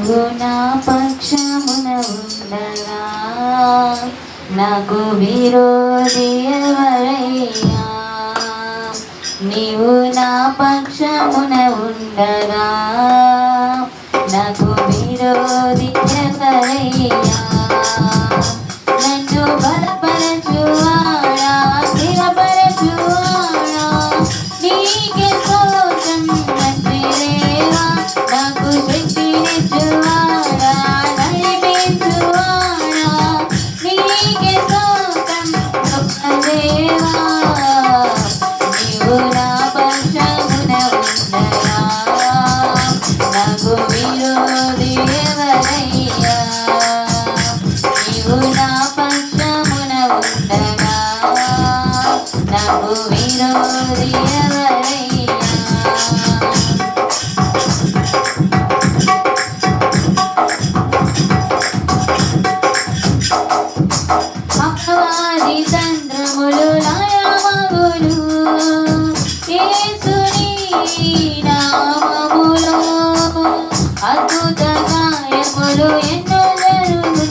నీవు నా పక్షమున ఉండగా నాకు విరోధి ఎవరయ్యా? నీవు నా పక్షమున ఉండగా నాకు విరోధి ఎవరయ్యా? నన్ను బలపరచువాడా, స్థిరపరచువాడా, నీకే స్తోత్రం తండ్రి దేవా. నాకు శక్తినిచ్చువాడా, నడిపించువాడా, నీకే స్తోత్రం గొప్ప దేవా. నీవు నా పక్షమున ఉండగా నాకు విరోధి ఎవరయ్యా? నీవు నా పక్షమున ఉండగా నాకు విరోధి ఎవరయ్యా? అపవాది తంత్రములు నాయమగులు యేసుని నామములో అద్భుత కార్యములు ఎన్నో జరుగును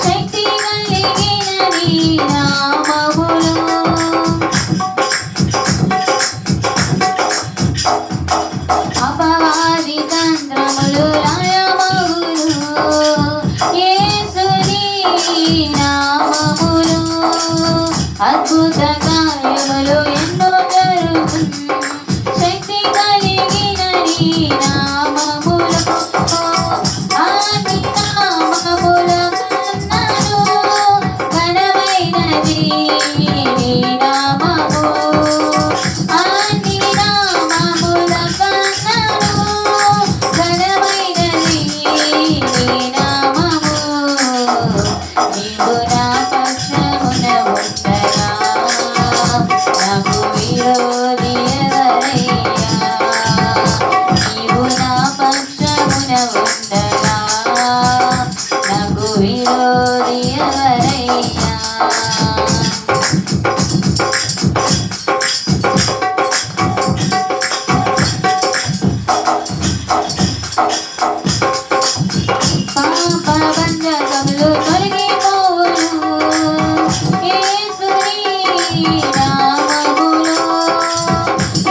శక్తి కలిగిన నీ నామములో. అపవాది తంత్రములు నాయమగులు యేసుని నామములో అద్భుత కార్యములు ఎన్నో జరుగును శక్తి కలిగిన నీ నామములో. ఆది నామముల కన్నను ఘనమైనది నీ నామము. ఆది నామముల కన్నను ఘనమైనది నీ నామము. నీవు నా పక్షమున ఉండగా నాకు విరోధి ఎవరయ్యా? నీవు నా పక్షమున ఉండగా నాకు విరోధి ఎవరయ్యా? పాప బంధకములు తొలగిపోవును యేసుని నామములో.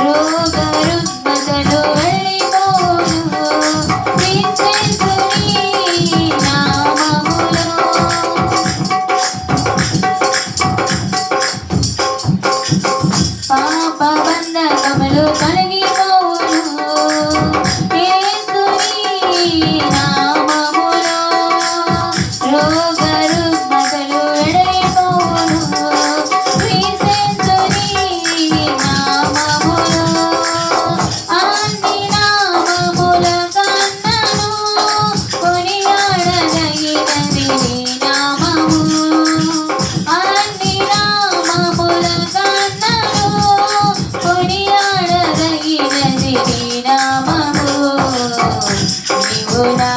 రోగ రుగ్మతలు వెళ్ళిపోవును యేసుని నామములో. పాప బంధకములు తొలగిపోవును యేసుని నామములో. రోగ రుగ్మతలు వెళ్ళిపోవును యేసుని నామములో. అన్ని నామముల కన్నను కొనియాడదగినది నీ నామము. అన్ని నామముల కన్నను కొనియాడదగినది నీ నామము. నీవు నా